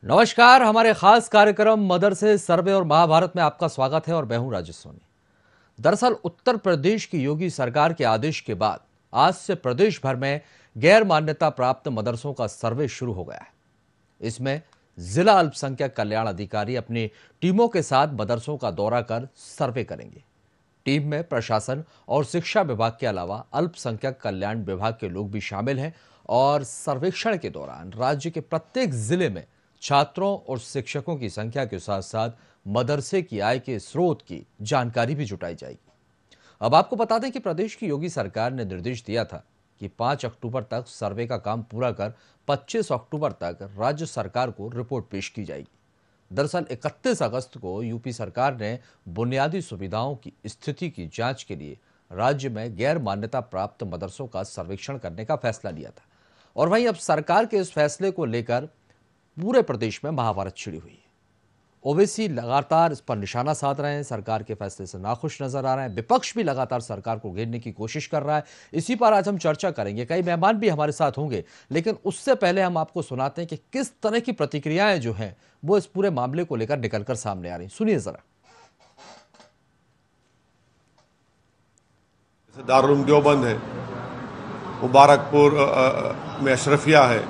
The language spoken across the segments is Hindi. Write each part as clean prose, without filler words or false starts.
नमस्कार, हमारे खास कार्यक्रम मदरसे सर्वे और महाभारत में आपका स्वागत है और मैं हूं राजेश सोनी। दरअसल उत्तर प्रदेश की योगी सरकार के आदेश के बाद आज से प्रदेश भर में गैर मान्यता प्राप्त मदरसों का सर्वे शुरू हो गया है। इसमें जिला अल्पसंख्यक कल्याण अधिकारी अपनी टीमों के साथ मदरसों का दौरा कर सर्वे करेंगे। टीम में प्रशासन और शिक्षा विभाग के अलावा अल्पसंख्यक कल्याण विभाग के लोग भी शामिल हैं और सर्वेक्षण के दौरान राज्य के प्रत्येक जिले में छात्रों और शिक्षकों की संख्या के साथ साथ मदरसे की आय के स्रोत की जानकारी भी जुटाई जाएगी। अब आपको बता दें कि प्रदेश की योगी सरकार ने निर्देश दिया था कि 5 अक्टूबर तक सर्वे का काम पूरा कर 25 अक्टूबर तक राज्य सरकार को रिपोर्ट पेश की जाएगी। दरअसल 31 अगस्त को यूपी सरकार ने बुनियादी सुविधाओं की स्थिति की जांच के लिए राज्य में गैर मान्यता प्राप्त मदरसों का सर्वेक्षण करने का फैसला लिया था और वहीं अब सरकार के इस फैसले को लेकर पूरे प्रदेश में महाभारत छिड़ी हुई है। ओवैसी लगातार इस पर निशाना साध रहे हैं, सरकार के फैसले से नाखुश नजर आ रहे हैं। विपक्ष भी लगातार सरकार को घेरने की कोशिश कर रहा है। इसी पर आज हम चर्चा करेंगे। कई मेहमान भी हमारे साथ होंगे, लेकिन उससे पहले हम आपको सुनाते हैं कि किस तरह की प्रतिक्रियाएं जो हैं वो इस पूरे मामले को लेकर निकलकर सामने आ रही। सुनिए जरा। दारुल उलूम देवबंद है, मुबारकपुर में अशरफिया है,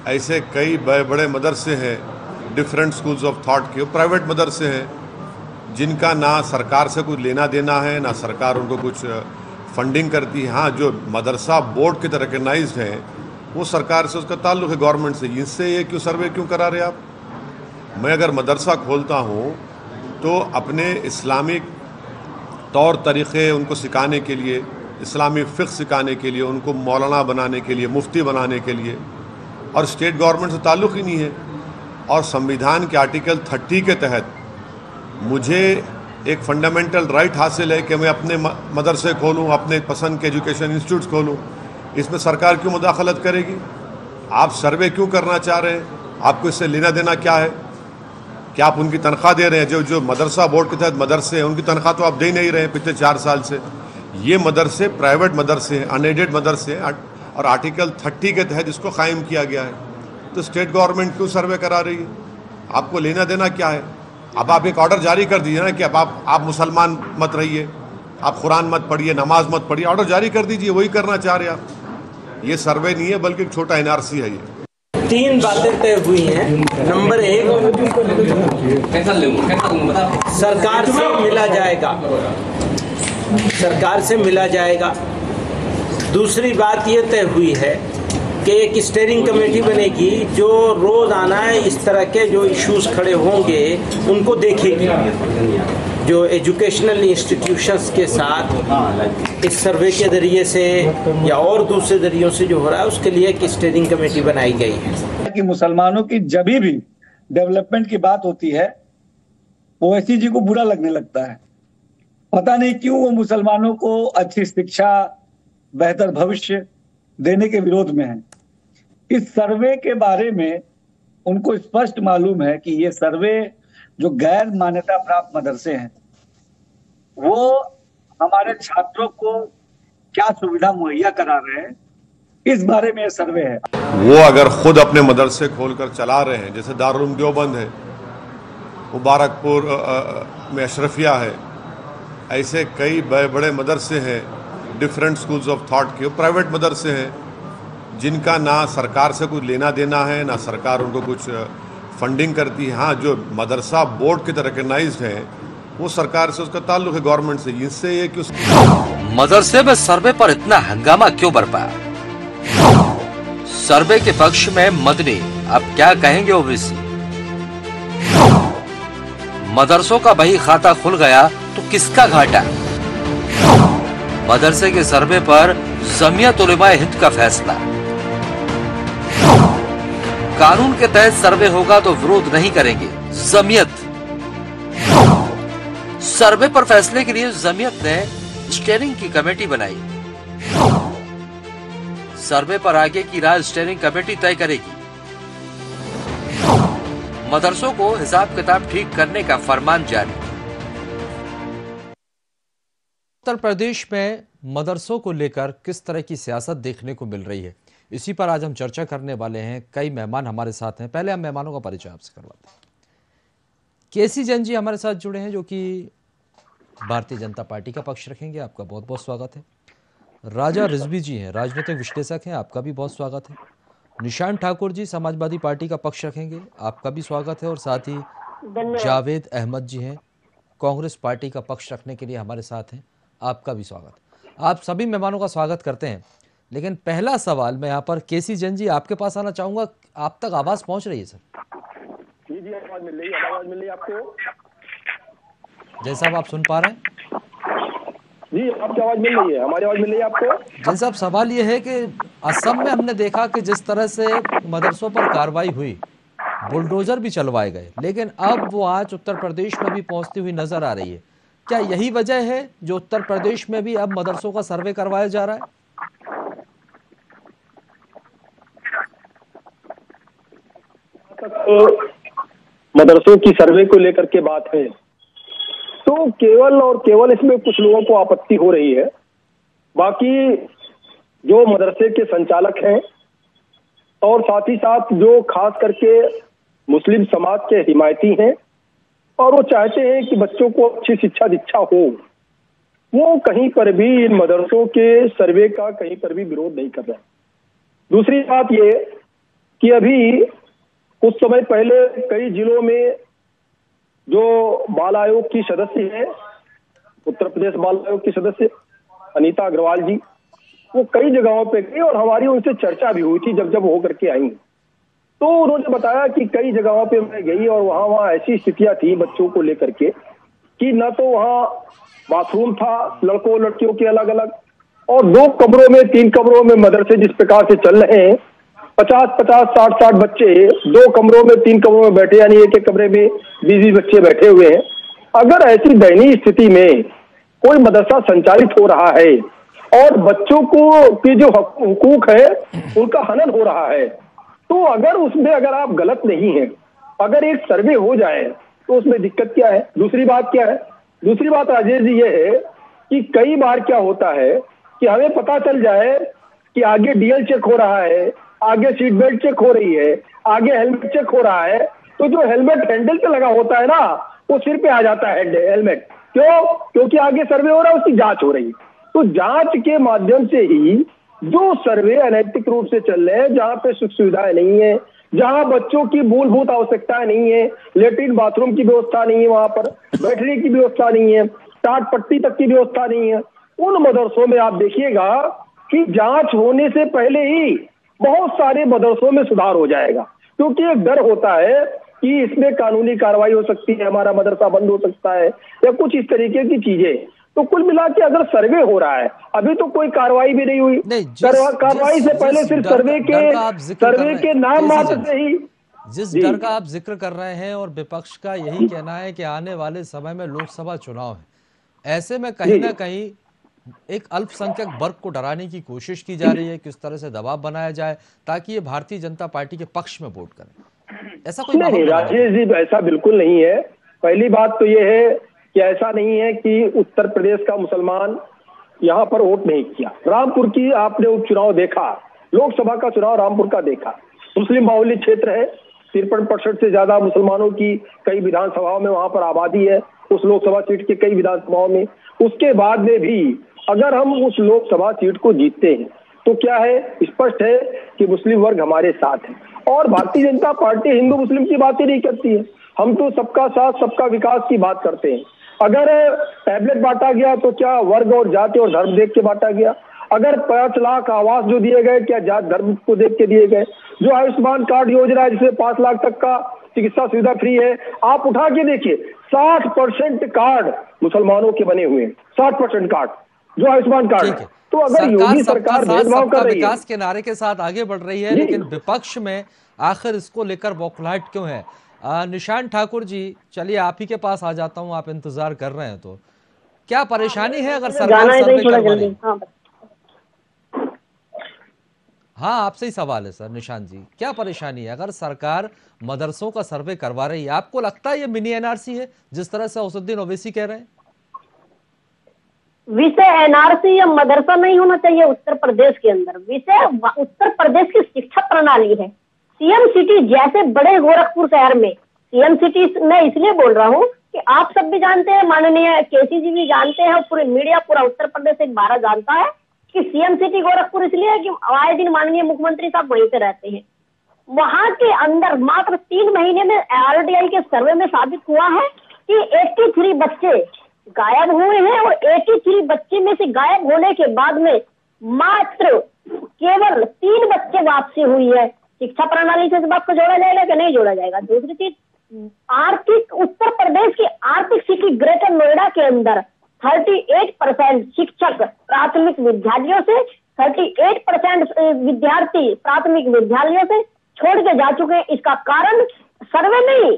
ऐसे कई बड़े मदरसे हैं डिफरेंट स्कूल्स ऑफ थॉट के, प्राइवेट मदरसे हैं जिनका ना सरकार से कुछ लेना देना है, ना सरकार उनको कुछ फंडिंग करती है। हाँ, जो मदरसा बोर्ड के तरह रिकगनाइज्ड है वो सरकार से उसका ताल्लुक है, गवर्नमेंट से। इससे ये क्यों सर्वे क्यों करा रहे आप? मैं अगर मदरसा खोलता हूँ तो अपने इस्लामिक तौर तरीक़े उनको सिखाने के लिए, इस्लामी फ़िक़्ह सिखाने के लिए, उनको मौलाना बनाने के लिए, मुफ्ती बनाने के लिए, और स्टेट गवर्नमेंट से ताल्लुक़ ही नहीं है। और संविधान के आर्टिकल 30 के तहत मुझे एक फंडामेंटल राइट हासिल है कि मैं अपने मदरसे खोलूँ, अपने पसंद के एजुकेशन इंस्टीट्यूट्स खोलूँ। इसमें सरकार क्यों मुदाखलत करेगी? आप सर्वे क्यों करना चाह रहे हैं? आपको इससे लेना देना क्या है? क्या आप उनकी तनख्वाह दे रहे हैं? जो मदरसा बोर्ड के तहत मदरसे हैं उनकी तनख्वाह तो आप दे नहीं रहे हैं पिछले 4 साल से। ये मदरसे प्राइवेट मदरसे हैं, अनएडेड मदरसे हैं, और आर्टिकल 30 के तहत इसको कायम किया गया है। तो स्टेट गवर्नमेंट क्यों सर्वे करा रही है? आपको लेना देना क्या है? अब आप एक ऑर्डर जारी कर दीजिए ना कि अब आप मुसलमान मत रहिए, आप कुरान मत पढ़िए, नमाज मत पढ़िए, ऑर्डर जारी कर दीजिए। वही करना चाह रहे आप। ये सर्वे नहीं है बल्कि एक छोटा एनआरसी है। ये 3 बातें तय हुई हैं। नंबर 1, सरकार से मिला जाएगा, सरकार से मिला जाएगा। दूसरी बात ये तय हुई है कि एक स्टीयरिंग कमेटी बनेगी जो रोज़ाना इस तरह के जो इश्यूज खड़े होंगे उनको देखेगी। जो एजुकेशनल इंस्टीट्यूशंस के साथ इस सर्वे के ज़रिए से या और दूसरे ज़रियों से जो हो रहा है उसके लिए एक स्टीयरिंग कमेटी बनाई गई है। कि मुसलमानों की जब भी डेवलपमेंट की बात होती है ओवैसी जी को बुरा लगने लगता है। पता नहीं क्यों वो मुसलमानों को अच्छी शिक्षा, बेहतर भविष्य देने के विरोध में है। इस सर्वे के बारे में उनको स्पष्ट मालूम है कि ये सर्वे जो गैर मान्यता प्राप्त मदरसे हैं वो हमारे छात्रों को क्या सुविधा मुहैया करा रहे हैं, इस बारे में ये सर्वे है। वो अगर खुद अपने मदरसे खोलकर चला रहे हैं, जैसे दारुल उलूम देवबंद है, मुबारकपुर में अशरफिया है, ऐसे कई बड़े मदरसे हैं डिफरेंट स्कूल्स ऑफ थॉट के, प्राइवेट मदरसे हैं जिनका ना सरकार से कुछ लेना देना है, ना सरकार उनको कुछ फंडिंग करती है। हाँ, जो मदरसा बोर्ड के तरह रिकगनाइज्ड है वो सरकार से उसका ताल्लुक है, गवर्नमेंट से। इससे ये क्यों मदरसे में सर्वे पर इतना हंगामा क्यों बरपा? सर्वे के पक्ष में मदनी अब क्या कहेंगे ओवैसी? मदरसों का बही खाता खुल गया तो किसका घाटा? मदरसे के सर्वे पर जमीयत उलेमाए हिंद का फैसला। कानून के तहत सर्वे होगा तो विरोध नहीं करेंगे जमीयत। सर्वे पर फैसले के लिए जमीयत ने स्टीयरिंग की कमेटी बनाई। सर्वे पर आगे की राय स्टीयरिंग कमेटी तय करेगी। मदरसों को हिसाब किताब ठीक करने का फरमान जारी। उत्तर प्रदेश में मदरसों को लेकर किस तरह की सियासत देखने को मिल रही है, इसी पर आज हम चर्चा करने वाले हैं। कई मेहमान हमारे साथ हैं। पहले हम मेहमानों का परिचय आपसे करवाते हैं। केसी जैन जी हमारे साथ जुड़े हैं, जो कि भारतीय जनता पार्टी का पक्ष रखेंगे। आपका बहुत बहुत स्वागत है। राजा रिजवी जी हैं, राजनीतिक विश्लेषक हैं। आपका भी बहुत स्वागत है। निशान ठाकुर जी समाजवादी पार्टी का पक्ष रखेंगे। आपका भी स्वागत है। और साथ ही जावेद अहमद जी हैं, कांग्रेस पार्टी का पक्ष रखने के लिए हमारे साथ हैं। आपका भी स्वागत। आप सभी मेहमानों का स्वागत करते हैं। लेकिन पहला सवाल मैं यहाँ पर केसी जैन जी आपके पास आना चाहूंगा। आप तक आवाज पहुंच रही है सर? जी आवाज मिल रही है। आवाज मिल रही है आपको? जैन साहब आप सुन पा रहे हैं? जी आपकी आवाज मिल रही है। हमारी आवाज मिल रही है आपको? जैन साहब सवाल ये है कि असम में हमने देखा कि जिस तरह से मदरसों पर कार्रवाई हुई, बुलडोजर भी चलवाए गए, लेकिन अब वो आज उत्तर प्रदेश में भी पहुंचती हुई नजर आ रही है। क्या यही वजह है जो उत्तर प्रदेश में भी अब मदरसों का सर्वे करवाया जा रहा है? मदरसों की सर्वे को लेकर के बात है तो केवल और केवल इसमें कुछ लोगों को आपत्ति हो रही है। बाकी जो मदरसे के संचालक हैं और साथ ही साथ जो खास करके मुस्लिम समाज के हिमायती हैं और वो चाहते हैं कि बच्चों को अच्छी शिक्षा दीक्षा हो, वो कहीं पर भी इन मदरसों के सर्वे का कहीं पर भी विरोध नहीं कर रहे। दूसरी बात ये कि अभी कुछ समय पहले कई जिलों में जो बाल आयोग की सदस्य है, उत्तर प्रदेश बाल आयोग की सदस्य अनीता अग्रवाल जी, वो कई जगहों पे गई और हमारी उनसे चर्चा भी हुई थी जब वो होकर के आई। तो उन्होंने बताया कि कई जगहों पे मैं गई और वहां ऐसी स्थितियां थी बच्चों को लेकर के कि न तो वहां बाथरूम था लड़कों लड़कियों के अलग अलग, और 2 कमरों में 3 कमरों में मदरसे जिस प्रकार से चल रहे हैं, 50-50, 60-60 बच्चे 2 कमरों में 3 कमरों में बैठे, यानी एक कमरे में 20 बच्चे बैठे हुए हैं। अगर ऐसी दयनीय स्थिति में कोई मदरसा संचालित हो रहा है और बच्चों को की जो हुकूक है उनका हनन हो रहा है, तो अगर आप गलत नहीं है, अगर एक सर्वे हो जाए तो उसमें दिक्कत क्या है? दूसरी बात क्या है? दूसरी बात राजेश जी ये है कि कई बार क्या होता है कि हमें पता चल जाए कि आगे डीएल चेक हो रहा है, आगे सीट बेल्ट चेक हो रही है, आगे हेलमेट चेक हो रहा है, तो जो हेलमेट हैंडल पे लगा होता है ना, वो सिर पे आ जाता है हेलमेट। क्यों? क्योंकि आगे सर्वे हो रहा है, उसकी जांच हो रही है। तो जांच के माध्यम से ही जो सर्वे अनैतिक रूप से चल रहे हैं, जहां पे सुख सुविधाएं नहीं है, जहां बच्चों की मूलभूत आवश्यकताएं नहीं है, लेट्रिन बाथरूम की व्यवस्था नहीं है, वहां पर बैठने की व्यवस्था नहीं है, टाट पट्टी तक की व्यवस्था नहीं है, उन मदरसों में आप देखिएगा कि जांच होने से पहले ही बहुत सारे मदरसों में सुधार हो जाएगा, क्योंकि एक डर होता है कि इसमें कानूनी कार्रवाई हो सकती है, हमारा मदरसा बंद हो सकता है या कुछ इस तरीके की चीजें। तो कुल मिला के अगर सर्वे हो रहा है, अभी तो कोई कार्रवाई भी नहीं हुई, कार्रवाई से पहले सिर्फ सर्वे के नाम मात्र से ही जिस डर का आप जिक्र कर रहे हैं, और विपक्ष का यही कहना है कि आने वाले समय में लोकसभा चुनाव है, ऐसे में कहीं ना कहीं एक अल्पसंख्यक वर्ग को डराने की कोशिश की जा रही है, किस तरह से दबाव बनाया जाए ताकि ये भारतीय जनता पार्टी के पक्ष में वोट करें। ऐसा कोई नहीं राजेश जी, ऐसा बिल्कुल नहीं है। पहली बात तो ये है कि ऐसा नहीं है कि उत्तर प्रदेश का मुसलमान यहाँ पर वोट नहीं किया। रामपुर की आपने उपचुनाव देखा, लोकसभा का चुनाव रामपुर का देखा, मुस्लिम बाहुल्य क्षेत्र है, 53% से ज्यादा मुसलमानों की कई विधानसभाओं में वहां पर आबादी है, उस लोकसभा सीट के कई विधानसभाओं में। उसके बाद में भी अगर हम उस लोकसभा सीट को जीतते हैं तो क्या है, स्पष्ट है कि मुस्लिम वर्ग हमारे साथ है। और भारतीय जनता पार्टी हिंदू मुस्लिम की बात ही नहीं करती है, हम तो सबका साथ सबका विकास की बात करते हैं। अगर टैबलेट बांटा गया तो क्या वर्ग और जाति और धर्म देख के बांटा गया? अगर 5 लाख आवास जो दिए गए, क्या जात धर्म को देख के दिए गए? जो आयुष्मान कार्ड योजना है जिसमें 5 लाख तक का चिकित्सा सुविधा फ्री है, आप उठा के देखिए 60% कार्ड मुसलमानों के बने हुए हैं, 60% कार्ड जो आयुष्मान कार्ड है। तो अगर योगी सरकार भेदभाव कर रही है, विकास के नारे के साथ आगे बढ़ रही है, लेकिन विपक्ष में आखिर इसको लेकर बौखलाहट क्यों है? निशान ठाकुर जी, चलिए आप ही के पास आ जाता हूं, आप इंतजार कर रहे हैं तो क्या परेशानी है अगर सरकार सर्वे करवा रही? हाँ, आपसे ही सवाल है सर निशान जी, क्या परेशानी है अगर सरकार मदरसों का सर्वे करवा रही है? आपको लगता है ये मिनी एनआरसी है जिस तरह से असदुद्दीन ओवैसी कह रहे हैं? विषय एनआरसी या मदरसा नहीं होना चाहिए उत्तर प्रदेश के अंदर। विषय उत्तर प्रदेश की शिक्षा प्रणाली है। सीएम सिटी जैसे बड़े गोरखपुर शहर में, सीएम सिटी मैं इसलिए बोल रहा हूँ कि आप सब भी जानते हैं, माननीय केसी जी भी जानते हैं, और पूरे मीडिया, पूरा उत्तर प्रदेश एक भारत जानता है कि सीएम सिटी गोरखपुर इसलिए है कि आए दिन माननीय मुख्यमंत्री साहब वहीं पे रहते हैं। वहां के अंदर मात्र 3 महीने में आरटीआई के सर्वे में साबित हुआ है कि 83 बच्चे गायब हुए हैं, और 83 बच्चे में से गायब होने के बाद में मात्र केवल 3 बच्चे वापसी हुई है। शिक्षा प्रणाली से इस बात को जोड़ा जाएगा कि नहीं जोड़ा जाएगा? दूसरी चीज, आर्थिक उत्तर प्रदेश की आर्थिक सिटी ग्रेटर नोएडा के अंदर 38% शिक्षक प्राथमिक विद्यालयों से, 38% विद्यार्थी प्राथमिक विद्यालयों से छोड़ के जा चुके हैं। इसका कारण सर्वे नहीं,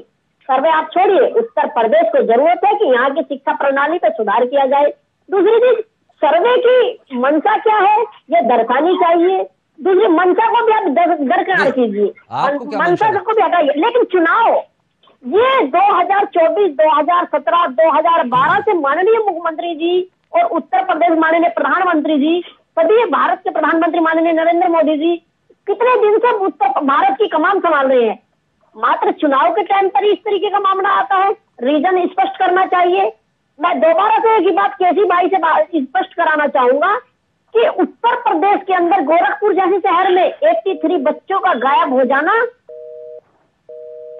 सर्वे आप छोड़िए, उत्तर प्रदेश को जरूरत है कि यहाँ की शिक्षा प्रणाली पर सुधार किया जाए। दूसरी चीज, सर्वे की मंशा क्या है ये दर्शानी चाहिए। दूसरी मंशा को भी आप दरकिनार कीजिए, मंशा को भी हटाइए, लेकिन चुनाव ये 2024, 2017, 2012 से माननीय मुख्यमंत्री जी और उत्तर प्रदेश माननीय प्रधानमंत्री जी, सभी भारत के प्रधानमंत्री माननीय नरेंद्र मोदी जी कितने दिन से उत्तर भारत की कमान संभाल रहे हैं। मात्र चुनाव के टाइम पर इस तरीके का मामला आता है, रीजन स्पष्ट करना चाहिए। मैं दोबारा से एक ही बात केसी भाई से स्पष्ट कराना चाहूंगा कि उत्तर प्रदेश के अंदर गोरखपुर जैसे शहर में 83 बच्चों का गायब हो जाना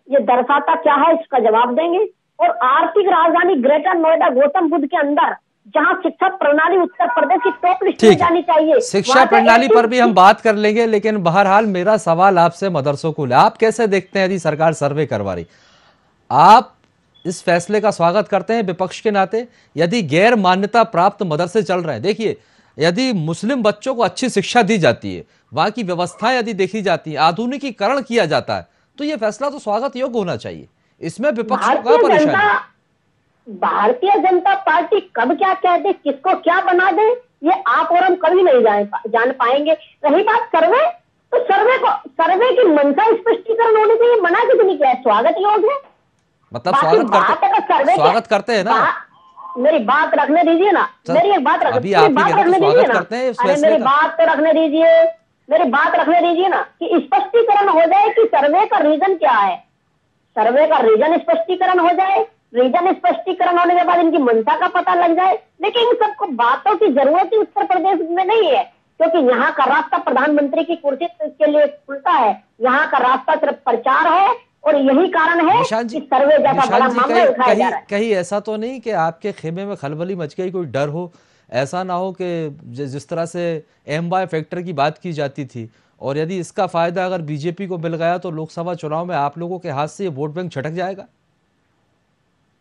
ये दर्शाता क्या है, इसका जवाब देंगे। और आर्थिक राजधानी ग्रेटर नोएडा गौतम बुद्ध के अंदर जहां शिक्षा प्रणाली उत्तर प्रदेश की टॉप लिस्ट में जानी चाहिए, शिक्षा प्रणाली पर भी हम बात कर लेंगे, लेकिन बहरहाल मेरा सवाल आपसे मदरसों को, आप कैसे देखते हैं यदि सरकार सर्वे करवा रही, आप इस फैसले का स्वागत करते हैं विपक्ष के नाते? यदि गैर मान्यता प्राप्त मदरसे चल रहे हैं, देखिए यदि मुस्लिम बच्चों को अच्छी शिक्षा दी जाती है, वहां की व्यवस्थाएं यदि देखी जाती है, आधुनिकीकरण किया जाता है, तो यह फैसला तो स्वागत योग्य होना चाहिए। इसमें विपक्ष को क्या परेशानी? भारतीय जनता पार्टी कब क्या कह दे, किसको क्या बना दे, ये आप और हम कभी नहीं जान पाएंगे। रही बात सर्वे, तो सर्वे की मंशा स्पष्टीकरण होने से मना किसी ने किया है, स्वागत योग्य है। मतलब स्वागत करते हैं ना? मेरी बात रखने दीजिए ना, मेरी एक बात रखने दीजिए ना, अरे मेरी बात तो रखने दीजिए, मेरी बात रखने दीजिए ना कि स्पष्टीकरण हो जाए कि सर्वे का रीजन क्या है, सर्वे का रीजन स्पष्टीकरण हो जाए। रीजन स्पष्टीकरण होने के बाद इनकी मंशा का पता लग जाए। लेकिन इन सबको बातों की जरूरत ही उत्तर प्रदेश में नहीं है, क्योंकि यहाँ का रास्ता प्रधानमंत्री की कुर्सी के लिए खुलता है, यहाँ का रास्ता सिर्फ प्रचार है, और यही कारण है कि सर्वे जैसा बड़ा मामला उठाया जा रहा है। कहीं ऐसा तो नहीं कि आपके खेमे में खलबली मच गई, कोई डर हो, ऐसा ना हो कि जिस तरह से एमवाय फैक्टर की बात की जाती थी, और यदि इसका फायदा अगर बीजेपी को मिल गया तो लोकसभा चुनाव में आप लोगों के हाथ से ये वोट बैंक छटक जाएगा?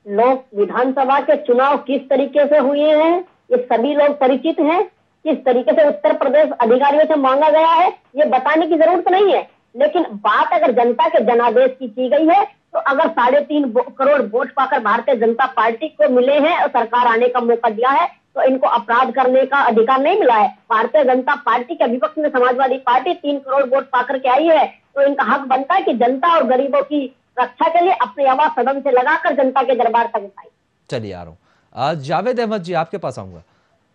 लोक विधानसभा के चुनाव किस तरीके से हुए हैं ये सभी लोग परिचित हैं। किस तरीके से उत्तर प्रदेश अधिकारियों से मांगा गया है ये बताने की जरूरत नहीं है। लेकिन बात अगर जनता के जनादेश की गई है, तो अगर 3.5 करोड़ वोट पाकर भारतीय जनता पार्टी को मिले हैं और सरकार आने का मौका दिया है, तो इनको अपराध करने का अधिकार नहीं मिला है। भारतीय जनता पार्टी के विपक्ष में समाजवादी पार्टी 3 करोड़ वोट पाकर के आई है, तो इनका हक बनता है कि जनता और गरीबों की रक्षा के लिए अपनी आवाज सदन से लगाकर जनता के दरबार तक उठाई। चलिए आ रहा हूँ, आज जावेद अहमद जी आपके पास आऊंगा।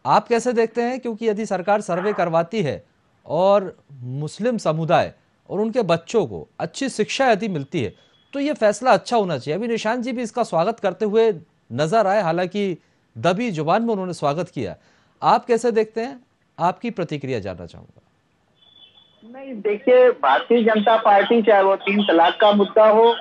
आप कैसे देखते हैं, क्योंकि यदि सरकार सर्वे करवाती है और मुस्लिम समुदाय और उनके बच्चों को अच्छी शिक्षा यदि मिलती है तो ये फैसला अच्छा होना चाहिए। अभी निशांत जी भी इसका स्वागत करते हुए नजर आए, हालांकि दबी जुबान में उन्होंने स्वागत किया। आप कैसे देखते हैं, आपकी प्रतिक्रिया जानना चाहूंगा। नहीं, देखिए, भारतीय जनता पार्टी चाहे वो 3 तलाक का मुद्दा हो,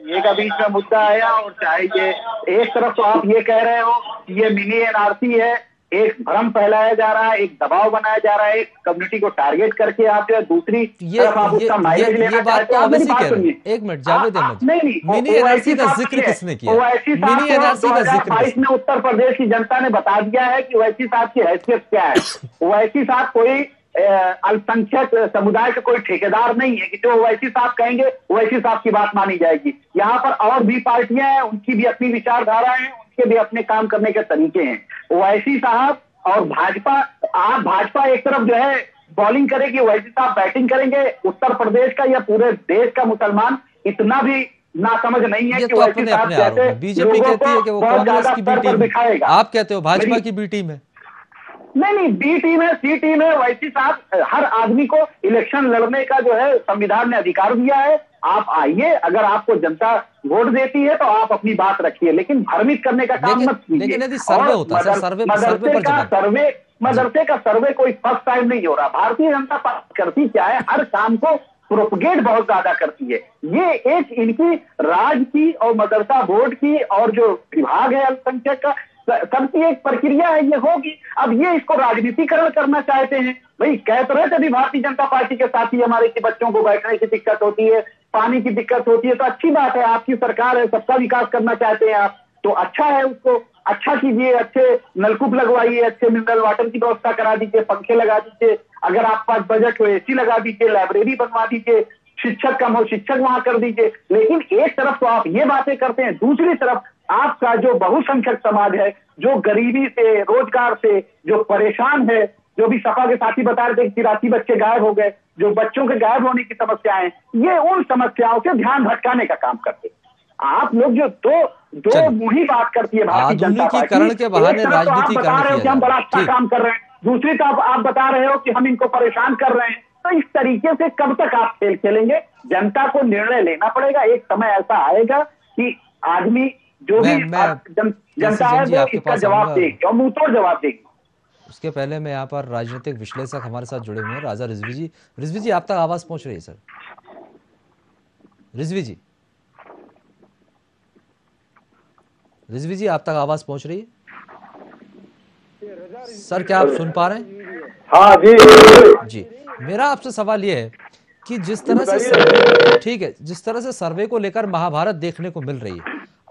ये का बीच में मुद्दा आया, और चाहे ये एक तरफ तो आप ये कह रहे हो कि ये मिनी एनआरसी है, एक भ्रम फैलाया जा रहा है, एक दबाव बनाया जा रहा है, एक कम्युनिटी को टारगेट करके आप जो है दूसरी तरफ आप उसका माइलेज लेना चाहते हैं। मेरी बात सुनिए, एक मिनट जावेद अहमद, नहीं, मिनी एनआरसी का जिक्र किसने किया? मिनी एनआरसी का जिक्र 2022 में उत्तर प्रदेश की जनता ने बता दिया है कि ओवैसी साहब की हैसियत क्या है। ओवैसी साहब कोई अल्पसंख्यक समुदाय के कोई ठेकेदार नहीं है कि जो ओवैसी साहब कहेंगे ओवैसी साहब की बात मानी जाएगी। यहाँ पर और भी पार्टियां हैं, उनकी भी अपनी विचारधारा है, उनके भी अपने काम करने के तरीके हैं। ओवैसी साहब और भाजपा, आप भाजपा एक तरफ जो है बॉलिंग करेगी, ओवैसी साहब बैटिंग करेंगे। उत्तर प्रदेश का या पूरे देश का मुसलमान इतना भी नासमझ नहीं है ये कि तो वैसी अपने साहब अपने आरोप जैसे है। बीजेपी लोगों कहती है कि को वो बहुत कांग्रेस ज्यादा की बी स्तर पर टीम है, दिखाएगा। आप कहते हो भाजपा की बी टीम है। नहीं, बी टीम है, सी टीम है, वैसी साहब हर आदमी को इलेक्शन लड़ने का जो है संविधान ने अधिकार दिया है। आप आइए, अगर आपको जनता वोट देती है तो आप अपनी बात रखिए, लेकिन भ्रमित करने का काम मत कीजिए। लेकिन यदि सर्वे होता है सर, सर्वे पर जवाब। मदरसे का सर्वे कोई फर्स्ट टाइम नहीं हो रहा। भारतीय जनता पार्टी करती क्या है, हर काम को प्रोपगेट बहुत ज्यादा करती है। ये एक इनकी राज की और मदरसा बोर्ड की और जो विभाग है अल्पसंख्यक का, सबकी एक प्रक्रिया है, ये होगी। अब ये इसको राजनीतिकरण करना चाहते हैं। भाई कह तो रहे थे भारतीय जनता पार्टी के साथी हमारे कि बच्चों को बैठने की दिक्कत होती है, पानी की दिक्कत होती है, तो अच्छी बात है, आपकी सरकार है, सबका विकास करना चाहते हैं आप, तो अच्छा है, उसको अच्छा कीजिए, अच्छे नलकूप लगवाइए, अच्छे मिनरल वाटर की व्यवस्था करा दीजिए, पंखे लगा दीजिए, अगर आप पास बजट हो एसी लगा दीजिए, लाइब्रेरी बनवा दीजिए, शिक्षक कम हो शिक्षक वहां कर दीजिए। लेकिन एक तरफ तो आप ये बातें करते हैं, दूसरी तरफ आपका जो बहुसंख्यक समाज है, जो गरीबी से, रोजगार से जो परेशान है, जो भी सपा के साथी बता रहे थे कि 83 बच्चे गायब हो गए, जो बच्चों के गायब होने की समस्याएं, ये उन समस्याओं से ध्यान भटकाने का काम करते हैं। आप लोग जो दो मुही बात करती है भारतीय जनता पार्टी, आधुनिकीकरण के बहाने राजनीतिकरण बता रहे हो कि हम बड़ा अच्छा काम कर रहे हैं, दूसरी तरफ आप बता रहे हो कि हम इनको परेशान कर रहे हैं। तो इस तरीके से कब तक आप खेल खेलेंगे? जनता को निर्णय लेना पड़ेगा। एक समय ऐसा आएगा कि आदमी जो भी जनता है वो इसका जवाब देगी और मुंहतोड़ जवाब देगी। उसके पहले मैं यहाँ पर राजनीतिक विश्लेषक हमारे साथ जुड़े हुए हैं, राजा रिजवी जी। रिजवी जी, आप तक आवाज पहुंच रही है सर? रिजवी जी, रिजवी जी, आप तक आवाज पहुंच रही है सर? क्या आप सुन पा रहे हैं? हाँ जी जी, मेरा आपसे सवाल यह है कि जिस तरह से सर्वे, ठीक है, जिस तरह से सर्वे को लेकर महाभारत देखने को मिल रही है,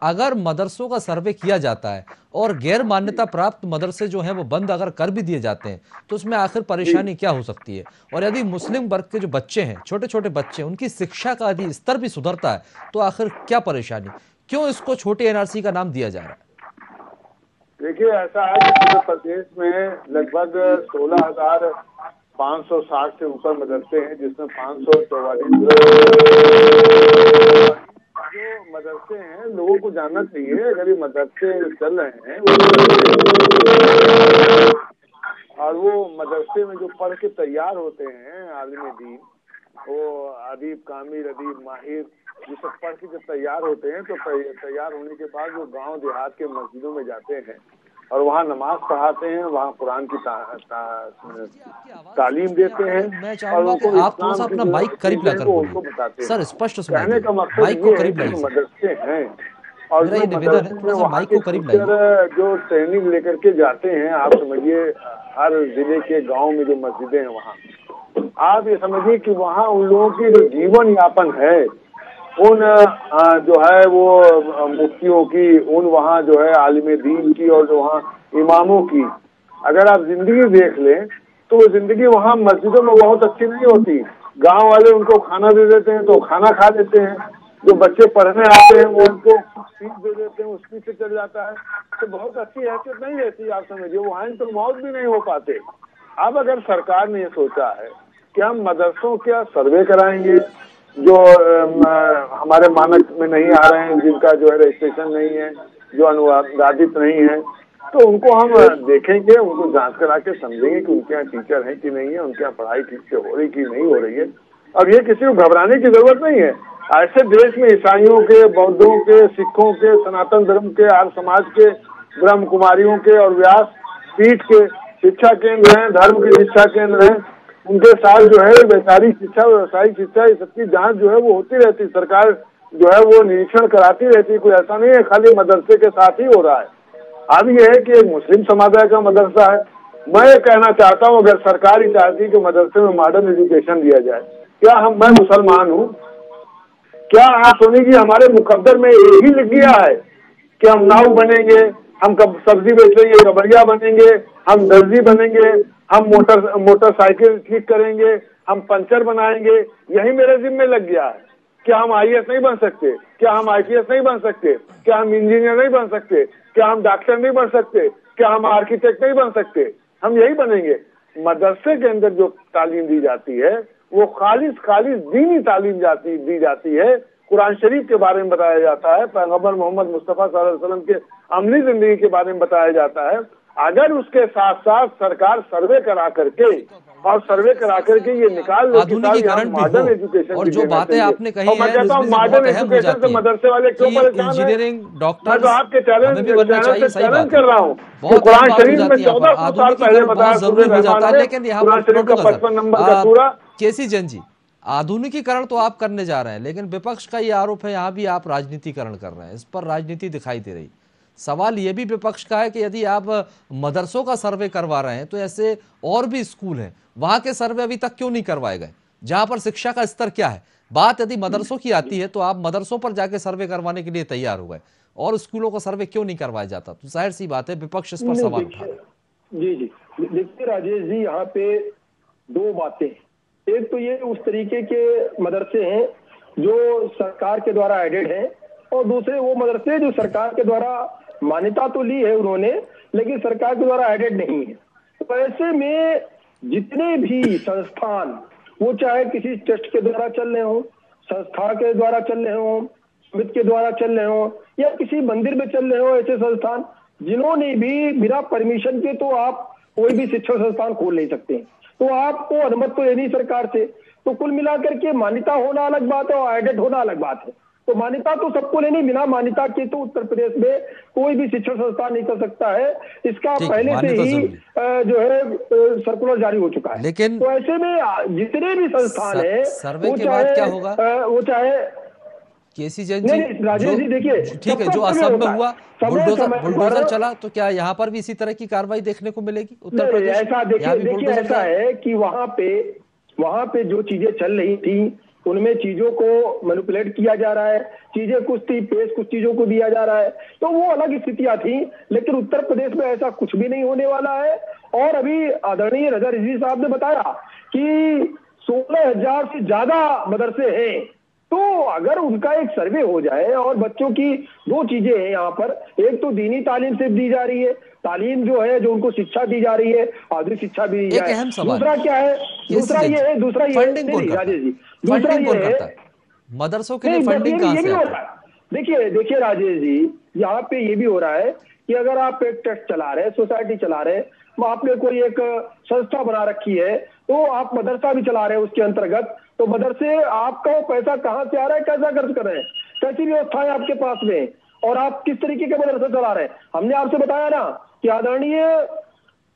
अगर मदरसों का सर्वे किया जाता है और गैर मान्यता प्राप्त मदरसे जो हैं वो बंद अगर कर भी दिए जाते हैं, तो उसमें आखिर परेशानी क्या हो सकती है? और यदि मुस्लिम वर्ग के जो बच्चे हैं, छोटे छोटे बच्चे, उनकी शिक्षा का यदि स्तर भी सुधरता है, तो आखिर क्या परेशानी? क्यों इसको छोटे एनआरसी का नाम दिया जा रहा है? देखिए, ऐसा है कि पूरे प्रदेश में लगभग 16,560 से ऊपर मदरसे हैं, जिसमें 544 जो मदरसे हैं, लोगों को जानना चाहिए अगर ये मदरसे चल रहे हैं और वो मदरसे में जो पढ़ के तैयार होते हैं आलिम दीन, वो अदीब कामिल, अदीब माहिर, ये सब पढ़ के जब तैयार होते हैं तो तैयार होने के बाद वो गांव देहात के मस्जिदों में जाते हैं और वहाँ नमाज पढ़ाते हैं, वहाँ कुरान की तालीम देते हैं। मैं चाहूंगा कि आप थोड़ा सा अपना माइक करीब लाकर बोलिए सर, स्पष्ट सुनाई दे। माइक को करीब लाइए। मदरसे हैं और मेरा ये निवेदन है, थोड़ा सा माइक को करीब लाइए। जो ट्रेनिंग लेकर के जाते हैं, आप समझिए हर जिले के गाँव में जो मस्जिदें हैं वहाँ, आप ये समझिए कि वहाँ उन लोगों की जो जीवन यापन है, उन जो है वो मुफ्तियों की, उन वहाँ जो है आलिम दीन की और जो वहाँ इमामों की, अगर आप जिंदगी देख लें तो वो जिंदगी वहाँ मस्जिदों में बहुत अच्छी नहीं होती। गांव वाले उनको खाना दे देते हैं तो खाना खा लेते हैं, जो बच्चे पढ़ने आते हैं वो उनको फीस दे देते हैं, उस फीस से चल जाता है, तो बहुत अच्छी हैसियत नहीं रहती। आप समझिए वहाँ तो मौत भी नहीं हो पाते। अब अगर सरकार ने ये सोचा है कि हम मदरसों का सर्वे कराएंगे जो हमारे मानक में नहीं आ रहे हैं, जिनका जो है रजिस्ट्रेशन नहीं है, जो अनुवादित नहीं है, तो उनको हम देखेंगे, उनको जांच करा के समझेंगे कि उनके यहाँ टीचर हैं कि नहीं है, उनके यहाँ पढ़ाई ठीक से हो रही कि नहीं हो रही है। अब ये किसी को घबराने की जरूरत नहीं है। ऐसे देश में ईसाइयों के, बौद्धों के, सिखों के, सनातन धर्म के, आर्य समाज के, ब्रह्म कुमारियों के और व्यास पीठ के शिक्षा केंद्र हैं, धर्म के शिक्षा केंद्र हैं, उनके साथ जो है वैचारिक शिक्षा, व्यवसायिक शिक्षा, ये सबकी जांच जो है वो होती रहती। सरकार जो है वो निरीक्षण कराती रहती है। कोई ऐसा नहीं है खाली मदरसे के साथ ही हो रहा है। अब ये है कि एक मुस्लिम समुदाय का मदरसा है। मैं ये कहना चाहता हूँ, अगर सरकार ही चाहती कि मदरसे में मॉडर्न एजुकेशन दिया जाए, क्या मैं मुसलमान हूँ, क्या आप सुनिए हमारे मुकद्दर में यही लिख दिया है कि हम नाव बनेंगे, हम सब्जी बेचेंगे, कबड़िया बनेंगे, हम दर्जी बनेंगे, हम मोटरसाइकिल ठीक करेंगे, हम पंचर बनाएंगे, यही मेरे जिम्मे लग गया है। क्या हम IAS नहीं बन सकते? क्या हम IPS नहीं बन सकते? क्या हम इंजीनियर नहीं बन सकते? क्या हम डॉक्टर नहीं बन सकते? क्या हम आर्किटेक्ट नहीं बन सकते? हम यही बनेंगे। मदरसे के अंदर जो तालीम दी जाती है वो खालिस दीनी तालीम दी जाती है, कुरान शरीफ के बारे में बताया जाता है, पैगंबर मोहम्मद मुस्तफा सल्लल्लाहु अलैहि वसल्लम के अमली जिंदगी के बारे में बताया जाता है। अगर उसके साथ साथ सरकार सर्वे करा करके ये निकाल ले कि आधुनिकीकरण भी मॉडर्न हो, एजुकेशन और जो बातें आपने कही और मैं हैं कहता हूँ उसमें से मॉडर्न बहुत अहम हो एजुकेशन जाती से है मदरसे वाले क्यों कि परेशान है। इंजीनियरिंग, मैं डॉक्टर तो आपके हमें भी बनना चाहिए, सही चैलेंज बात कर रहा है। हूँ। बहुत कुरान अहम बात हो शरीफ में जाती है यहाँ पर, 1400 साल पहले आधुनिकीकरण बताया बहुत जरूरी हो जाता है। लेकिन यहाँ कुरान पर शरीफ का रोकूंगा 55 नंबर का सर। सूरा। केसी जैन जी, आधुनिकीकरण तो आप करने जा रहे हैं, लेकिन विपक्ष का ये आरोप है यहाँ भी आप राजनीतिकरण कर रहे हैं, इस पर राजनीति दिखाई दे रही। सवाल ये भी विपक्ष का है कि यदि आप मदरसों का सर्वे करवा रहे हैं तो ऐसे और भी स्कूल हैं, वहां के सर्वे अभी तक क्यों नहीं करवाए गए, जहां पर शिक्षा का स्तर क्या है। बात यदि मदरसों की आती है तो आप मदरसों पर जाके सर्वे करवाने के लिए तैयार हो गए, और स्कूलों का सर्वे क्यों नहीं करवाया जाता। तो जाहिर सी बात है विपक्ष इस पर सवाल उठा रहा है। जी देखिए राजेश जी, यहाँ पे दो बातें। एक तो ये उस तरीके के मदरसे हैं जो सरकार के द्वारा एडेड हैं, और दूसरे वो मदरसे जो सरकार के द्वारा मान्यता तो ली है उन्होंने, लेकिन सरकार के द्वारा एडेड नहीं है। तो ऐसे में जितने भी संस्थान, वो चाहे किसी ट्रस्ट के द्वारा चल रहे हो, संस्था के द्वारा चल रहे हो, समिति के द्वारा चल रहे हो, या किसी मंदिर में चल रहे हो, ऐसे संस्थान जिन्होंने भी बिना परमिशन के तो आप कोई भी शिक्षण संस्थान खोल नहीं सकते, तो आपको अनुमति तो लेनी सरकार से। तो कुल मिलाकर के मान्यता होना अलग बात है और एडेड होना अलग बात है। तो मान्यता तो सबको लेनी, बिना मान्यता के तो उत्तर प्रदेश में कोई भी शिक्षण संस्थान नहीं कर सकता है। इसका पहले से ही जो है सर्कुलर जारी हो चुका है। लेकिन तो ऐसे में जितने भी संस्थान है, सर्वे के बाद क्या होगा, वो चाहे केसी जैन जी, राजेश जी देखिए, ठीक है, जो असम में हुआ बुलडोजर चला, तो क्या यहाँ पर भी इसी तरह की कार्रवाई देखने को मिलेगी उत्तर प्रदेश? ऐसा देखिए ऐसा है कि वहां पे जो चीजें चल रही थी उनमें चीजों को मैनिपुलेट किया जा रहा है, चीजें कुछ थी पेश, कुछ चीजों को दिया जा रहा है, तो वो अलग स्थितियां थी। लेकिन उत्तर प्रदेश में ऐसा कुछ भी नहीं होने वाला है। और अभी आदरणीय रजा रिजवी साहब ने बताया कि 16,000 से ज्यादा मदरसे हैं, तो अगर उनका एक सर्वे हो जाए, और बच्चों की दो चीजें हैं यहाँ पर, एक तो दीनी तालीम सिर्फ दी जा रही है, तालीम जो है जो उनको शिक्षा दी जा रही है, आधुनिक शिक्षा भी दी जाए। दूसरा क्या है, दूसरा ये है राजेश जी, दूसरा ये है मदरसों के लिए फंडिंग कहां से आता है? देखिए राजेश जी, यहाँ पे ये भी हो रहा है कि अगर आप एक ट्रस्ट चला रहे हैं, सोसाइटी चला रहे हैं, आपने कोई एक संस्था बना रखी है, तो आप मदरसा भी चला रहे हैं उसके अंतर्गत, तो मदरसे आपका पैसा कहाँ से आ रहा है, कैसा खर्च कर रहे हैं, कैसी व्यवस्थाएं आपके पास में, और आप किस तरीके का मदरसा चला रहे हैं। हमने आपसे बताया ना कि आदरणीय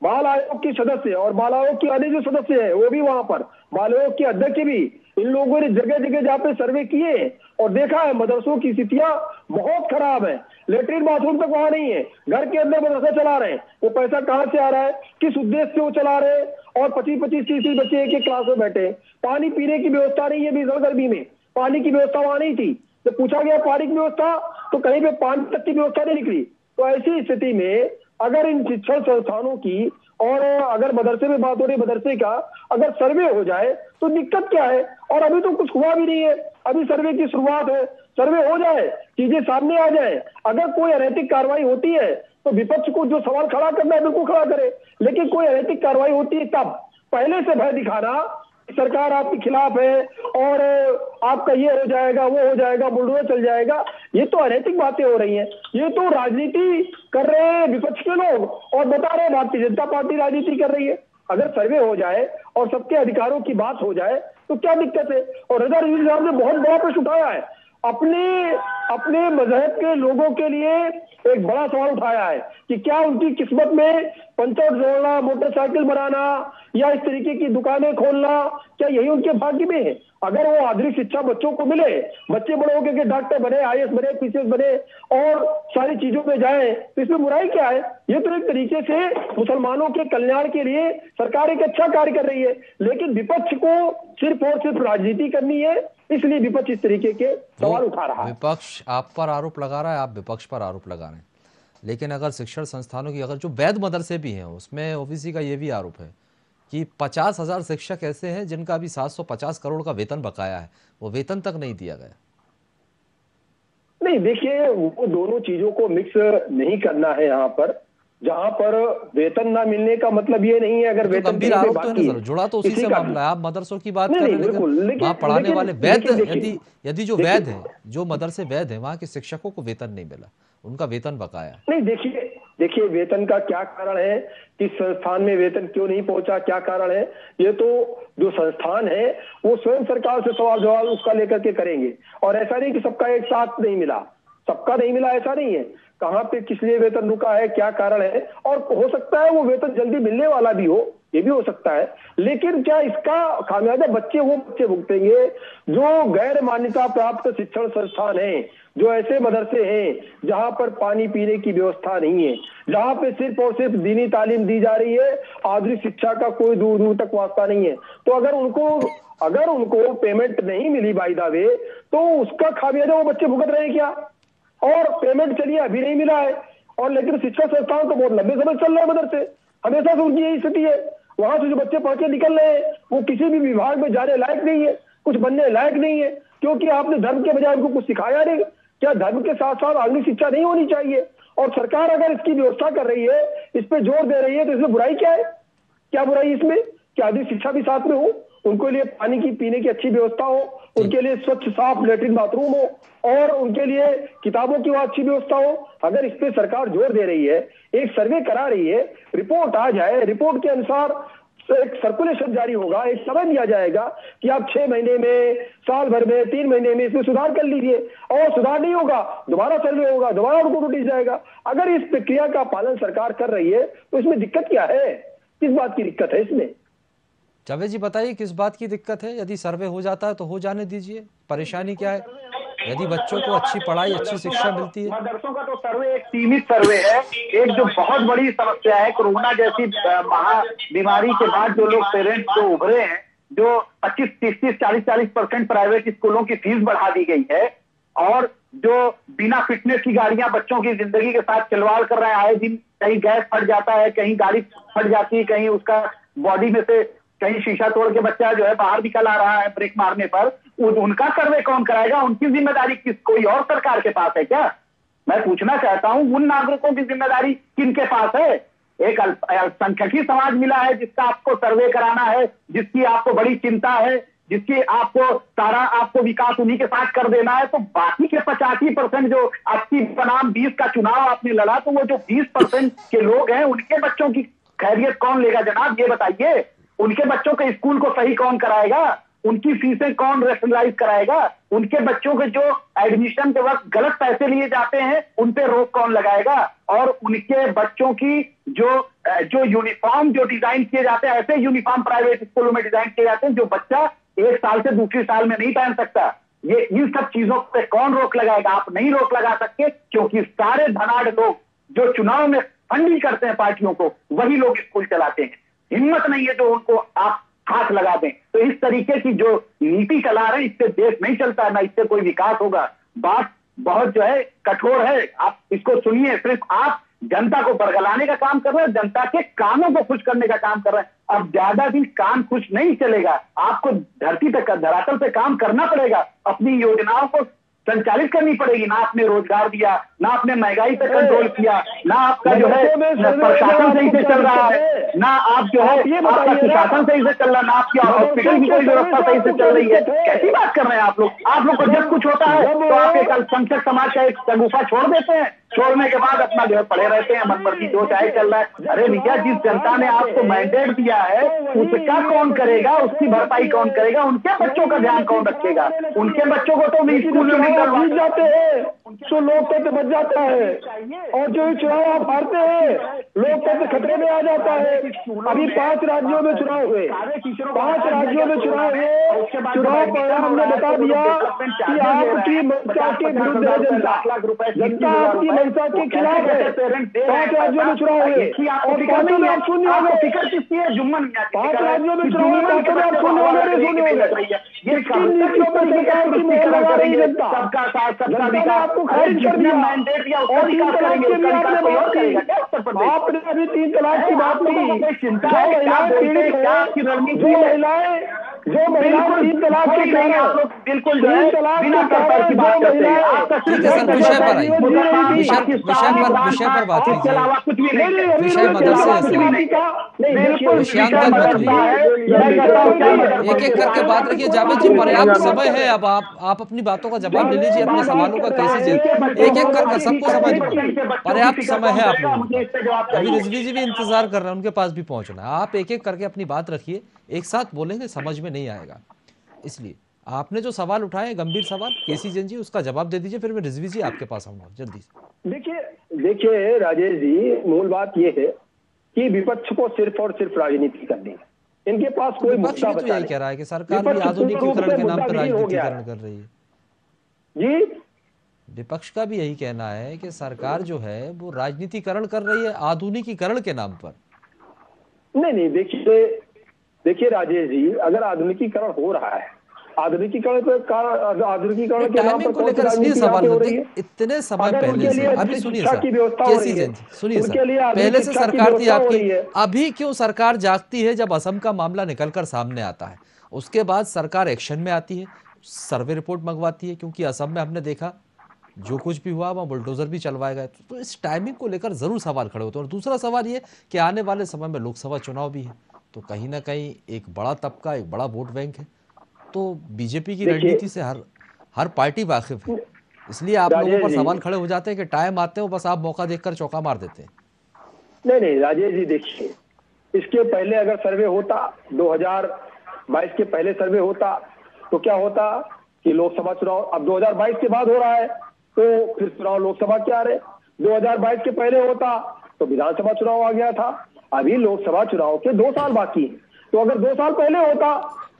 बाल आयोग की सदस्य और बाल आयोग की अन्य जो सदस्य है वो भी वहां पर, बाल आयोग के अध्यक्ष भी, इन लोगों ने जगह जगह जहाँ पे सर्वे किए और देखा है मदरसों की स्थितियां बहुत खराब है। लेटरिन बाथरूम तक वहां नहीं है, घर के अंदर मदरसा चला रहे हैं, वो पैसा कहां से आ रहा है, किस उद्देश्य से वो चला रहे हैं, और 25-25, 30 बच्चे एक क्लास में बैठे। पानी पीने की व्यवस्था नहीं है, भीषण गर्मी में पानी की व्यवस्था वहां नहीं थी। तो पूछा गया पानी की व्यवस्था, तो कहीं पे पानी तक की व्यवस्था नहीं निकली। तो ऐसी स्थिति में अगर इन शिक्षण संस्थानों की, और अगर मदरसे में बात हो रही मदरसे का, अगर सर्वे हो जाए तो दिक्कत क्या है। और अभी तो कुछ हुआ भी नहीं है, अभी सर्वे की शुरुआत है, सर्वे हो जाए, चीजें सामने आ जाए, अगर कोई अनैतिक कार्रवाई होती है तो विपक्ष को जो सवाल खड़ा करना है बिल्कुल खड़ा करे, लेकिन कोई अनैतिक कार्रवाई होती है तब पहले से भय दिखाना सरकार आपके खिलाफ है और आपका ये हो जाएगा, वो हो जाएगा, बुलडोजर चल जाएगा, ये तो अनैतिक बातें हो रही हैं। ये तो राजनीति कर रहे हैं विपक्ष के लोग और बता रहे हैं भारतीय जनता पार्टी राजनीति कर रही है। अगर सर्वे हो जाए और सबके अधिकारों की बात हो जाए तो क्या दिक्कत है। और रजा रिजवी साहब ने बहुत बड़ा प्रश्न उठाया है, अपने मजहब के लोगों के लिए एक बड़ा सवाल उठाया है कि क्या उनकी किस्मत में पंचर जोड़ना, मोटरसाइकिल बनाना या इस तरीके की दुकानें खोलना, क्या यही उनके भाग्य में है। अगर वो आधुनिक शिक्षा बच्चों को मिले, बच्चे बड़े होकर के डॉक्टर बने, IAS बने, PCS बने और सारी चीजों में जाए, तो इसमें बुराई क्या है। ये तो एक तरीके से मुसलमानों के कल्याण के लिए सरकार एक अच्छा कार्य कर रही है, लेकिन विपक्ष को सिर्फ और सिर्फ राजनीति करनी है, इसलिए विपक्ष इस तरीके के सवाल उठा रहा है। विपक्ष आप पर आरोप लगा रहा है, आप विपक्ष पर आरोप लगा रहे हैं, लेकिन अगर शिक्षण संस्थानों की, अगर जो वैध मदरसे भी हैं उसमें ओबीसी का ये भी आरोप है कि 50,000 शिक्षक ऐसे हैं जिनका अभी 750 करोड़ का वेतन बकाया है, वो वेतन तक नहीं दिया गया। नहीं देखिए, वो दोनों चीजों को मिक्स नहीं करना है यहाँ पर। जहां पर वेतन ना मिलने का मतलब ये नहीं है अगर तो वेतन गंभीर आरोप तो है ना सर, जुड़ा तो उसी से मामला है। आप मदरसों की बात कर रहे हैं, लेकिन वहाँ पढ़ाने वाले वैध, यदि जो वैध है, जो मदरसे वैध है, वहाँ के शिक्षकों को वेतन नहीं मिला, उनका वेतन बकाया। नहीं, देखिए वेतन का क्या कारण है, किस संस्थान में वेतन क्यों नहीं पहुंचा, क्या कारण है, ये तो जो संस्थान है वो स्वयं सरकार से सवाल जवाब उसका लेकर के करेंगे। और ऐसा नहीं कि सबका एक साथ नहीं मिला, सबका नहीं मिला ऐसा नहीं है, कहाँ पे किस लिए वेतन रुका है, क्या कारण है, और हो सकता है वो वेतन जल्दी मिलने वाला भी हो, ये भी हो सकता है। लेकिन क्या इसका खामियाजा वो बच्चे भुगतेंगे जो गैर मान्यता प्राप्त शिक्षण संस्थान है, जो ऐसे मदरसे हैं जहां पर पानी पीने की व्यवस्था नहीं है, जहां पे सिर्फ और सिर्फ दीनी तालीम दी जा रही है, आधुनिक शिक्षा का कोई दूर दूर तक वास्ता नहीं है। तो अगर उनको पेमेंट नहीं मिली बाय द वे, तो उसका खामियाजा वो बच्चे भुगत रहे हैं क्या? और पेमेंट चलिए अभी नहीं मिला है, और लेकिन शिक्षा संस्थान तो बहुत लंबे समय चल रहे हैं मदरसे, हमेशा से उनकी यही स्थिति है। वहां से जो बच्चे पढ़ के निकल रहे हैं वो किसी भी विभाग में जाने लायक नहीं है, कुछ बनने लायक नहीं है, क्योंकि आपने धर्म के बजाय उनको कुछ सिखाया नहीं। क्या धर्म के साथ साथ आधुनिक शिक्षा नहीं होनी चाहिए? और सरकार अगर इसकी व्यवस्था कर रही है, इस पे जोर दे रही है, तो इसमें बुराई क्या है? क्या बुराई इसमें? क्या आधुनिक शिक्षा भी साथ में हो, उनके लिए पानी की पीने की अच्छी व्यवस्था हो, उनके लिए स्वच्छ साफ लेटरिन बाथरूम हो, और उनके लिए किताबों की अच्छी व्यवस्था हो। अगर इस पे सरकार जोर दे रही है, एक सर्वे करा रही है, रिपोर्ट आ जाए, रिपोर्ट के अनुसार एक सर्कुलेशन जारी होगा, एक समय दिया जाएगा कि आप 6 महीने में, साल भर में, 3 महीने में इसमें सुधार कर लीजिए, और सुधार नहीं होगा दोबारा सर्वे होगा, दोबारा उनको नोटिस जाएगा। अगर इस प्रक्रिया का पालन सरकार कर रही है तो इसमें दिक्कत क्या है? किस बात की दिक्कत है इसमें? जावेद जी बताइए, किस बात की दिक्कत है? यदि सर्वे हो जाता है तो हो जाने दीजिए, परेशानी क्या है? यदि बच्चों को अच्छी पढ़ाई, अच्छी शिक्षा मिलती है। मदरसों का तो सर्वे एक सीमित सर्वे है। एक जो बहुत बड़ी समस्या है, कोरोना जैसी महा बीमारी के बाद जो लोग पेरेंट्स जो उभरे हैं, जो 25, 30, 40% प्राइवेट स्कूलों की फीस बढ़ा दी गई है, और जो बिना फिटनेस की गाड़ियां बच्चों की जिंदगी के साथ खिलवाड़ कर रहे हैं। आए दिन कहीं गैस फट जाता है, कहीं गाड़ी फट जाती है, कहीं उसका बॉडी में से कहीं शीशा तोड़ के बच्चा जो है बाहर निकल आ रहा है ब्रेक मारने पर। उनका सर्वे कौन कराएगा? उनकी जिम्मेदारी कोई और सरकार के पास है क्या? मैं पूछना चाहता हूं, उन नागरिकों की जिम्मेदारी किनके पास है? एक अल्पसंख्यक समाज मिला है जिसका आपको सर्वे कराना है, जिसकी आपको बड़ी चिंता है, जिसकी आपको विकास उन्हीं के साथ कर देना है। तो बाकी के 85% जो 80 बनाम 20 का चुनाव आपने लड़ा, तो वो जो 20% के लोग हैं, उनके बच्चों की खैरियत कौन लेगा जनाब? ये बताइए। उनके बच्चों के स्कूल को सही कौन कराएगा? उनकी फीसें कौन रैशनलाइज कराएगा? उनके बच्चों के जो एडमिशन के वक्त गलत पैसे लिए जाते हैं, उन पे रोक कौन लगाएगा? और उनके बच्चों की जो यूनिफॉर्म जो डिजाइन किए जाते हैं, ऐसे यूनिफॉर्म प्राइवेट स्कूलों में डिजाइन किए जाते हैं जो बच्चा एक साल से दूसरी साल में नहीं पहन सकता। ये इन सब चीजों पे कौन रोक लगाएगा? आप नहीं रोक लगा सकते, क्योंकि सारे धनाढ़ लोग जो चुनाव में फंडिंग करते हैं पार्टियों को, वही लोग स्कूल चलाते हैं। हिम्मत नहीं है जो उनको आप हाथ लगा दें। तो इस तरीके की जो नीति चला रहे हैं, इससे देश नहीं चलता है, ना इससे कोई विकास होगा। बात बहुत जो है कठोर है, आप इसको सुनिए। सिर्फ आप जनता को बरगलाने का काम कर रहे हैं, जनता के कानों को खुश करने का काम कर रहे हैं। अब ज्यादा दिन कान खुश नहीं चलेगा, आपको धरती पे धरातल पे काम करना पड़ेगा। अपनी योजनाओं को संचालित करनी पड़ेगी। ना आपने रोजगार दिया, ना आपने महंगाई पे कंट्रोल किया, ना आपका जो है प्रशासन सही से चल रहा है, ना आप जो है आपका सुशासन सही से चल रहा है, ना आपकी हॉस्पिटल की कोई व्यवस्था सही से चल रही है। कैसी बात कर रहे हैं आप लोग? आप लोग को जब कुछ होता है तो आप एक अल्पसंख्यक समाज का एक शगुफा छोड़ देते हैं, छोड़ने के बाद अपना जो है पड़े रहते हैं, मनमर्जी जो चाहे चल रहा है। अरे भैया, जिस जनता ने आपको मैंडेट दिया है उसका कौन करेगा? उसकी भरपाई कौन करेगा? उनके बच्चों का ध्यान कौन रखेगा? उनके बच्चों को तो भी स्कूल में जीत जाते हैं तो लोकतंत्र बच जाता है, और जो चुनाव आप हारते हैं लोकतंत्र खतरे में आ जाता है। अभी 5 राज्यों में चुनाव हुए, 5 राज्यों में चुनाव हुए, चुनाव परिणाम हमने बता दिया कि आपकी मंशा के विरुद्ध है जनता आपकी मंशा के खिलाफ है। 5 राज्यों में चुनाव हुए और 5 में आप शून्य हो गए। फिक्र किसकी है? जुम्मन 5 राज्यों में चुनाव हुए, 5 में आप शून्य हो गए, शून्य हो गए। ये नीतियों पर सरकार की मोहर लगा रही है जनता। सबका साथ, सबका विकास आपको खारिज कर दिया मैंडेट दिया, और 3 तलाक की भी आपने बात की। आपने अभी 3 तलाक की बात की। जो महिलाएं पीड़ित हैं, जो महिलाएं जो महिलाएं 3 तलाक के नहीं, आप लोग बिल्कुल जो है बिना कर्तव्य की बात करते हैं। आपका ठीक है सर, विषय पर आइए, विषय पर बात इसके अलावा कीजिए। कुछ भी नहीं है। विषय मदरसे है सर, बिल्कुल विषयांतर मत एक एक करके बात रखिए। जावेद जी, पर्याप्त समय है, अब आप अपनी बातों का जवाब ले लीजिए, अपने सवालों का कैसे एक एक करके सबको समझ में, पर्याप्त समय है आप लोगों को। अभी रिजवी जी भी इंतजार कर रहे हैं, उनके पास भी पहुंचना है। आप एक एक करके अपनी बात रखिए, एक साथ बोलेंगे समझ में नहीं आएगा। इसलिए आपने जो सवाल उठाए, गंभीर सवाल, केसी जैन जी, उसका जवाब दे दीजिए, फिर मैं रिजवी जी आपके पास आऊंगा जल्दी से। देखिए राजेश जी, मूल बात यह है कि विपक्ष को सिर्फ और सिर्फ राजनीति करनी है। इनके पास कोई विपक्ष मुद्दा भी तो बचा यही नहीं। कह रहा है कि सरकार भी विपक्ष पूर्ण आधुनिकीकरण रूप के से नाम पर मुद्दाविहीन हो गया है। राजनीतिकरण कर रही है। जी, विपक्ष का भी यही कहना है कि सरकार जो है वो राजनीतिकरण कर रही है आधुनिकीकरण के नाम पर। नहीं, देखिए राजेश जी, अगर आधुनिकीकरण हो रहा है, आधुनिकीकरण के टाइमिंग को लेकर इसलिए सवाल होते हैं, इतने समय पहले से, अभी सुनिए सर, केसी जैन जी सुनिए सर, पहले से सरकार थी आपकी, अभी क्यों सरकार जागती है जब असम का मामला निकलकर सामने आता है? उसके बाद सरकार एक्शन में आती है, सर्वे रिपोर्ट मंगवाती है, क्योंकि असम में हमने देखा जो कुछ भी हुआ वहाँ बुलडोजर भी चलवाए गए। तो इस टाइमिंग को लेकर जरूर सवाल खड़े होते हैं। और दूसरा सवाल ये कि आने वाले समय में लोकसभा चुनाव भी है, तो कहीं ना कहीं एक बड़ा तबका, एक बड़ा वोट बैंक है, तो बीजेपी की रणनीति से हर पार्टी वाकिफ है। इसलिए आप लोगों पर सवाल खड़े हो जाते हैं कि टाइम आते हो बस आप मौका देखकर चौका मार देते हैं। नहीं राजेश जी, देखिए, इसके पहले अगर सर्वे होता, 2022 के पहले सर्वे होता, तो क्या होता कि लोकसभा चुनाव अब 2022 के बाद हो रहा है, तो फिर चुनाव लोकसभा के आ रहे। 2022 के पहले होता तो विधानसभा चुनाव आ गया था। अभी लोकसभा चुनाव के 2 साल बाकी है, तो अगर 2 साल पहले होता,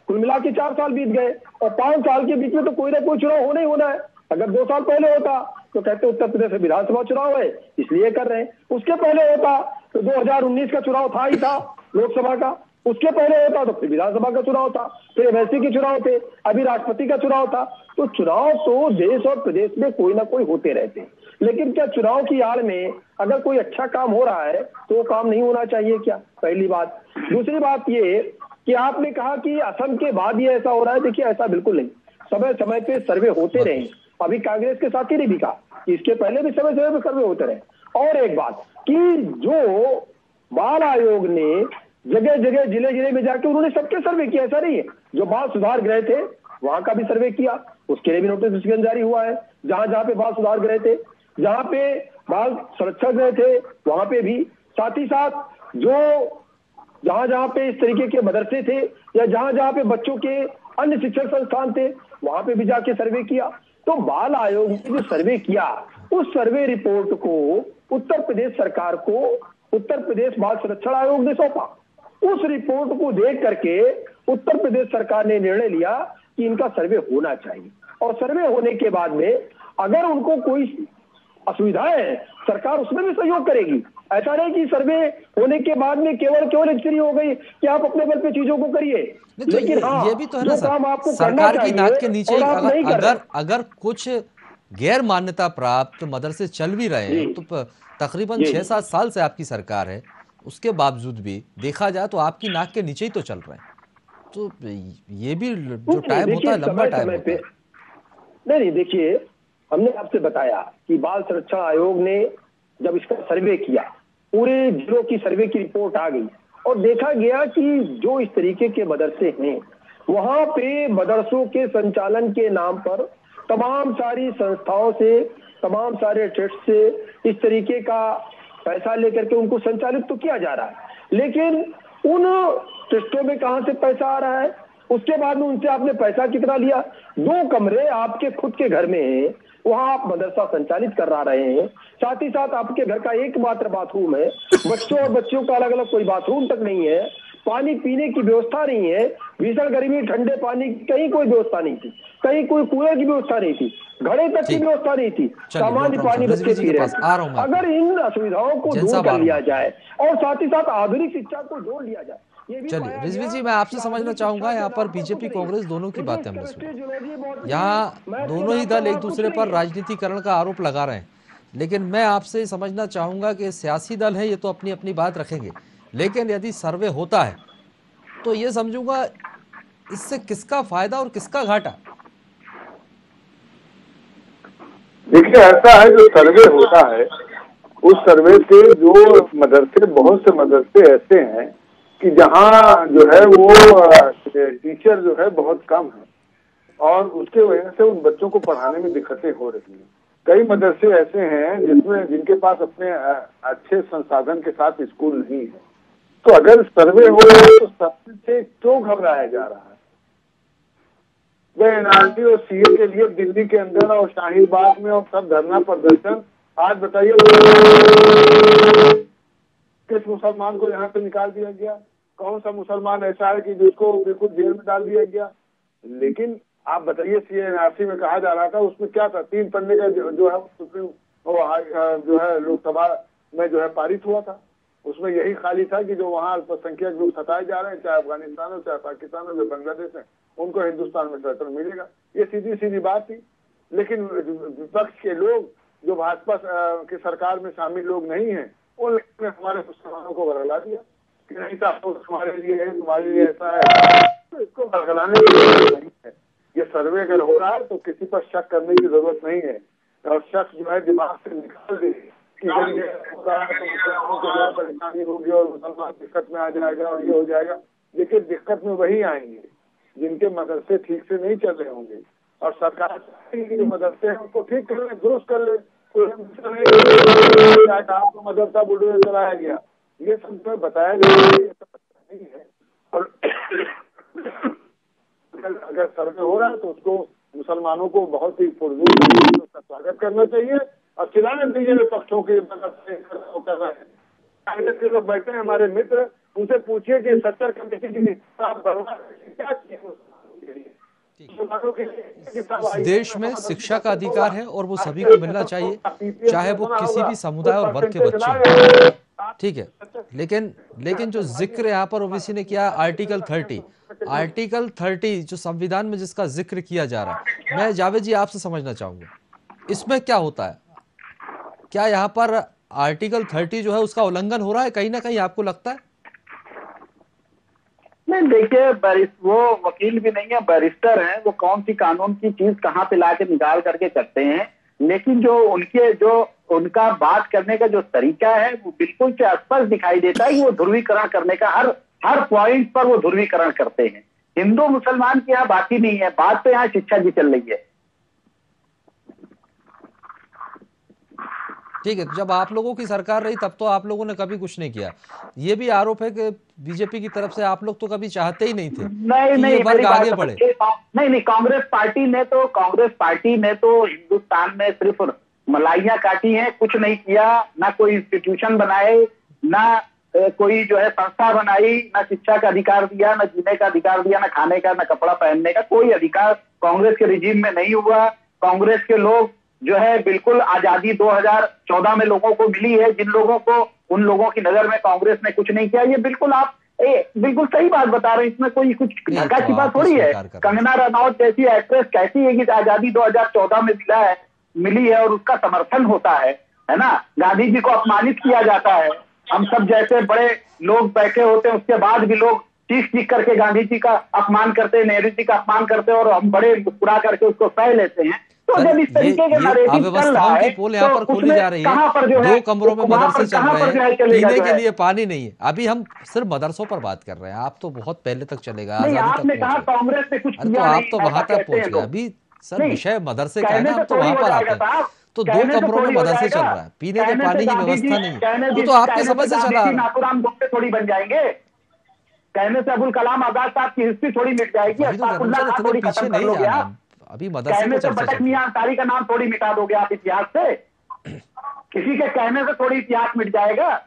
कुल मिला के 4 साल बीत गए, और 5 साल के बीच में तो कोई ना कोई चुनाव होना ही होना है। अगर 2 साल पहले होता तो कहते उत्तर प्रदेश में विधानसभा चुनाव है इसलिए कर रहे हैं। उसके पहले होता तो 2019 का चुनाव था ही था लोकसभा का, उसके पहले होता तो फिर विधानसभा का चुनाव था, फिर एमएलसी के चुनाव थे, अभी राष्ट्रपति का चुनाव था। तो चुनाव तो देश और प्रदेश में कोई ना कोई होते रहते हैं, लेकिन क्या चुनाव की आड़ में अगर कोई अच्छा काम हो रहा है तो वो काम नहीं होना चाहिए क्या? पहली बात। दूसरी बात ये कि आपने कहा कि असम के बाद ये ऐसा हो रहा है। देखिए, ऐसा बिल्कुल नहीं, समय समय पे सर्वे होते रहे। अभी कांग्रेस के साथी ने भी कहा, इसके पहले भी समय समय पे सर्वे होते रहे। और एक बात कि जो बाल आयोग ने जगह जगह जिले जिले में जाके उन्होंने सबके सर्वे किया, ऐसा नहीं है। जो बाल सुधार गृह थे वहां का भी सर्वे किया, उसके लिए भी नोटिफिकेशन जारी हुआ है। जहां जहां पे बाल सुधार गृह थे, जहां पे बाल संरक्षण गृह थे, वहां पे भी, साथ ही साथ जो जहां जहां पे इस तरीके के मदरसे थे या जहां जहां पे बच्चों के अन्य शिक्षण संस्थान थे, वहां पे भी जाके सर्वे किया। तो बाल आयोग ने जो सर्वे किया, उस सर्वे रिपोर्ट को उत्तर प्रदेश सरकार को उत्तर प्रदेश बाल संरक्षण आयोग ने सौंपा। उस रिपोर्ट को देख करके उत्तर प्रदेश सरकार ने निर्णय लिया कि इनका सर्वे होना चाहिए, और सर्वे होने के बाद में अगर उनको कोई असुविधाएं है, सरकार उसमें भी सहयोग करेगी। ऐसा नहीं कि सर्वे होने के बाद में केवल इतनी हो गई कि आप अपने बल पे चीजों को करिए। तो लेकिन ये भी तो है ना सर, सरकार की नाक के नीचे अगर कुछ गैर मान्यता प्राप्त मदरसे चल भी रहे हैं, तो तकरीबन 6-7 साल से आपकी सरकार है, उसके बावजूद भी देखा जाए तो आपकी नाक के नीचे ही तो चल रहे हैं। तो ये भी जो टाइम होता है लंबा टाइम होता है। नहीं, देखिए, हमने आपसे बताया कि बाल संरक्षण आयोग ने जब इसका सर्वे किया, पूरे जिलों की सर्वे की रिपोर्ट आ गई और देखा गया कि जो इस तरीके के मदरसे हैं, वहां पे मदरसों के संचालन के नाम पर तमाम सारी संस्थाओं से, तमाम सारे ट्रस्ट से इस तरीके का पैसा लेकर के उनको संचालित तो किया जा रहा है, लेकिन उन ट्रस्टों में कहां से पैसा आ रहा है? उसके बाद में उनसे आपने पैसा कितना लिया? 2 कमरे आपके खुद के घर में हैं, वहां आप मदरसा संचालित करा रहे हैं। साथ ही साथ आपके घर का एकमात्र बाथरूम है, बच्चों और बच्चियों का अलग अलग कोई बाथरूम तक नहीं है, पानी पीने की व्यवस्था नहीं है, भीषण गर्मी ठंडे पानी की कहीं कोई व्यवस्था नहीं थी, कहीं कोई कूलर की व्यवस्था नहीं थी, घड़े तक की व्यवस्था नहीं थी, सामान्य पानी बच्चे पी रहे थे। अगर इन असुविधाओं को दूर कर लिया जाए और साथ ही साथ आधुनिक शिक्षा को जोड़ लिया जाए। चलिए रिजवी जी, मैं आपसे समझना चाहूंगा, यहाँ पर बीजेपी कांग्रेस दोनों की बातें हमने सुनी, यहाँ दोनों ही दल एक दूसरे पर राजनीतिकरण का आरोप लगा रहे हैं, लेकिन मैं आपसे समझना चाहूंगा कि सियासी दल है, ये तो अपनी अपनी बात रखेंगे, लेकिन यदि सर्वे होता है तो ये समझूंगा इससे किसका फायदा और किसका घाटा? देखिए, ऐसा है, जो सर्वे होता है उस सर्वे से जो मदरसे, बहुत से मदरसे ऐसे हैं कि जहाँ जो है वो टीचर जो है बहुत कम है और उसके वजह से उन बच्चों को पढ़ाने में दिक्कतें हो रही हैं। कई मदरसे ऐसे हैं जिनके पास अपने अच्छे संसाधन के साथ स्कूल नहीं है। तो अगर सर्वे हो रहा है तो सर्वे से क्यों घबराया जा रहा है? वे एनआरसी और सीए के लिए दिल्ली के अंदर और शाहीन बाग में और सब धरना प्रदर्शन, आज बताइए किस मुसलमान को यहाँ से निकाल दिया गया? कौन सा मुसलमान ऐसा है कि जिसको बिल्कुल जेल में डाल दिया गया? लेकिन आप बताइए, सीए एनआरसी में कहा जा रहा था, उसमें क्या था? 3 पन्ने का जो है सुप्रीम जो है लोकसभा में जो है पारित हुआ था। उसमें यही खाली था कि जो वहाँ अल्पसंख्यक लोग सताए जा रहे हैं, चाहे अफगानिस्तान हो, चाहे पाकिस्तान हो, चाहे बांग्लादेश है, उनको हिंदुस्तान में सेटल मिलेगा। ये सीधी सीधी बात थी। लेकिन विपक्ष के लोग, जो भाजपा की सरकार में शामिल लोग नहीं है, उन्होंने हमारे मुसलमानों को बरगला दिया कि नहीं साहब, तुम्हारे लिए है, तुम्हारे लिए ऐसा है। तो इसको बरगलाने की जरूरत नहीं है। ये सर्वे अगर हो रहा है तो किसी पर शक करने की जरूरत नहीं है, और शक जो है दिमाग से निकाल दे कि अगर ये हो रहा है तो मुसलमानों को जो परेशानी होगी और मुसलमान दिक्कत में आ जाएगा और ये हो जाएगा। देखिए, दिक्कत में वही आएंगे जिनके मदरसे ठीक से नहीं चल रहे होंगे, और सरकार जो मदरसे हैं उनको ठीक कर ले, दुरुस्त कर ले। आपको मदरसा बुलडोजर चलाया गया, ये सब जो बताया नहीं है। और अगर सर्वे हो रहा है तो उसको मुसलमानों को बहुत ही पुरजोर उसका स्वागत करना चाहिए और चिल्लाने दीजिए विपक्षों के मदद से कर रहे हैं। कांग्रेस के लोग बैठे हैं, हमारे मित्र, उनसे पूछिए कि 70 कमेटी की क्या देश में शिक्षा का अधिकार है और वो सभी को मिलना चाहिए, चाहे वो किसी भी समुदाय और वर्ग के बच्चे हों। ठीक है, लेकिन जो जिक्र यहाँ पर ओवैसी ने किया, आर्टिकल 30 जो संविधान में जिसका जिक्र किया जा रहा है, मैं जावेद जी आपसे समझना चाहूंगा, इसमें क्या होता है? क्या यहाँ पर आर्टिकल 30 जो है उसका उल्लंघन हो रहा है कहीं ना कहीं, आपको लगता है? नहीं, देखिए, वो वकील भी नहीं है, बैरिस्टर हैं। वो कौन सी कानून की चीज कहाँ पे लाके निकाल करके करते हैं, लेकिन जो उनका बात करने का जो तरीका है वो बिल्कुल स्पष्ट दिखाई देता है कि वो ध्रुवीकरण करने का हर पॉइंट पर वो ध्रुवीकरण करते हैं। हिंदू मुसलमान की यहाँ बात ही नहीं है, बात तो यहाँ शिक्षा की चल रही है। ठीक है, तो जब आप लोगों की सरकार रही तब तो आप लोगों ने कभी कुछ नहीं किया। ये भी आरोप है कि बीजेपी की तरफ से आप लोग तो कभी चाहते ही नहीं थे कि ये वर्ग आगे बढ़े। नहीं, कांग्रेस पार्टी ने तो हिंदुस्तान में सिर्फ मलाइयां काटी हैं, कुछ नहीं किया। ना कोई इंस्टीट्यूशन बनाए, ना कोई जो है संस्था बनाई, ना शिक्षा का अधिकार दिया, ना जीने का अधिकार दिया, ना खाने का, ना कपड़ा पहनने का कोई अधिकार कांग्रेस के रिजीम में नहीं हुआ। कांग्रेस के लोग जो है बिल्कुल आजादी 2014 में लोगों को मिली है, जिन लोगों को, उन लोगों की नजर में कांग्रेस ने कुछ नहीं किया। ये बिल्कुल आप बिल्कुल सही बात बता रहे हैं, इसमें कोई कुछ ढका छिपा थोड़ी है। कंगना रनौत जैसी एक्ट्रेस कैसी है कि आजादी 2014 में मिली है और उसका समर्थन होता है ना? गांधी जी को अपमानित किया जाता है, हम सब जैसे बड़े लोग बैठे होते हैं, उसके बाद भी लोग चीख करके गांधी जी का अपमान करते हैं, नेहरू जी का अपमान करते हैं, और हम बड़े मुस्कुरा करके उसको सह लेते हैं। तो जब इस तरीके के नैरेटिव चल रहा है तो खोली जा रही है, 2 कमरों में मदरसे चल रहे हैं, पीने के लिए पानी नहीं है। अभी हम सिर्फ मदरसों पर बात कर रहे हैं, आप तो बहुत पहले तक चलेगा, आपने कहा कांग्रेस ने कुछ किया नहीं, आप तो वहां तक पहुंच गए। अभी सर विषय मदरसे का है ना, आप तो वहां पर आते हैं। तो 2 कमरों में मदरसे चल रहा है, पीने के पानी की व्यवस्था नहीं है, तो आपके समझ से चला नाथुराम गोडसे थोड़ी बन जाएंगे, कहने से अबुल कलाम आजाद साहब की हिस्ट्री थोड़ी मिट जाएगी, थोड़ी खत्म कर लोगे आप। अभी मदरसे कहने से बटक मियां अंसारी का नाम थोड़ी मिटा दोगे आप इतिहास से, किसी के कहने से थोड़ी इतिहास मिट जाएगा।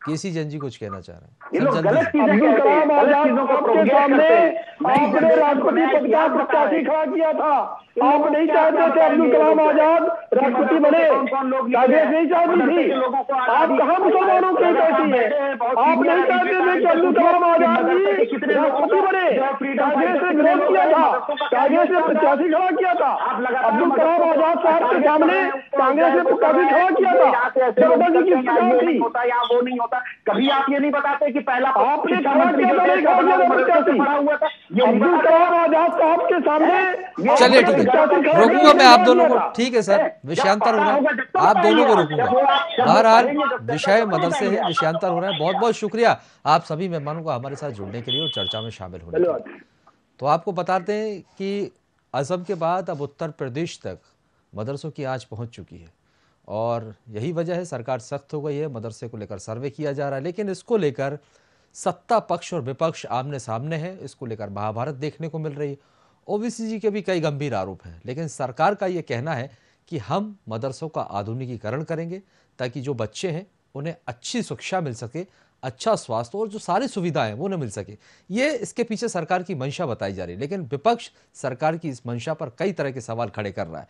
केसी जन जी कुछ कहना चाह रहे हैं? ये लोग गलत चीजें कहते हैं, गलत चीजों को प्रोपेगेट करते हैं। आपने राष्ट्रपति पद का प्रत्याशी खड़ा किया था, आप नहीं चाहते थे अब्दुल कलाम आजाद राष्ट्रपति बने, कांग्रेस नहीं चाहती थी। आप कहाँ मुसलमानों की कहती है? आप नहीं चाहते थे कि अब्दुल कलाम आजाद जी राष्ट्रपति बने, कांग्रेस ने विरोध किया था, कांग्रेस ने प्रत्याशी खड़ा किया था। अब्दुल कलाम आजाद साहब के सामने कांग्रेस ने प्रत्याशी खड़ा किया था, जनता जी की सरकार थी। होता है। कभी आप ये नहीं बताते कि पहला आपने शिक्षा खड़ा मंत्री किया जो था, थे, नहीं खड़ा किया था मदरसे से प्रत्याशी? पढ़ा हुआ था, ये नहीं अब्दुल बताते। कलाम आजाद साहब के सामने चलिए ठीक है, रोकूंगा मैं आप दोनों को। ठीक है सर, विषयांतर हो रहा है, आप दोनों को रोकूंगा। बहरहाल विषय मदरसे है, विषयांतर हो रहा है। बहुत बहुत शुक्रिया आप सभी मेहमानों का हमारे साथ जुड़ने के लिए और चर्चा में शामिल होने के लिए। तो आपको बताते हैं कि असम के बाद अब उत्तर प्रदेश तक मदरसों की आंच पहुंच चुकी है और यही वजह है सरकार सख्त हो गई है। मदरसे को लेकर सर्वे किया जा रहा है, लेकिन इसको लेकर सत्ता पक्ष और विपक्ष आमने सामने है। इसको लेकर महाभारत देखने को मिल रही है। ओबीसी जी के भी कई गंभीर आरोप हैं, लेकिन सरकार का ये कहना है कि हम मदरसों का आधुनिकीकरण करेंगे ताकि जो बच्चे हैं उन्हें अच्छी शिक्षा मिल सके, अच्छा स्वास्थ्य और जो सारी सुविधाएं वो उन्हें मिल सके। ये इसके पीछे सरकार की मंशा बताई जा रही है, लेकिन विपक्ष सरकार की इस मंशा पर कई तरह के सवाल खड़े कर रहा है।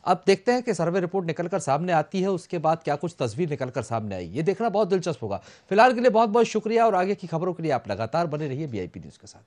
अब देखते हैं कि सर्वे रिपोर्ट निकलकर सामने आती है, उसके बाद क्या कुछ तस्वीर निकलकर सामने आई, ये देखना बहुत दिलचस्प होगा। फिलहाल के लिए बहुत बहुत शुक्रिया और आगे की खबरों के लिए आप लगातार बने रहिए VIP न्यूज़ के साथ।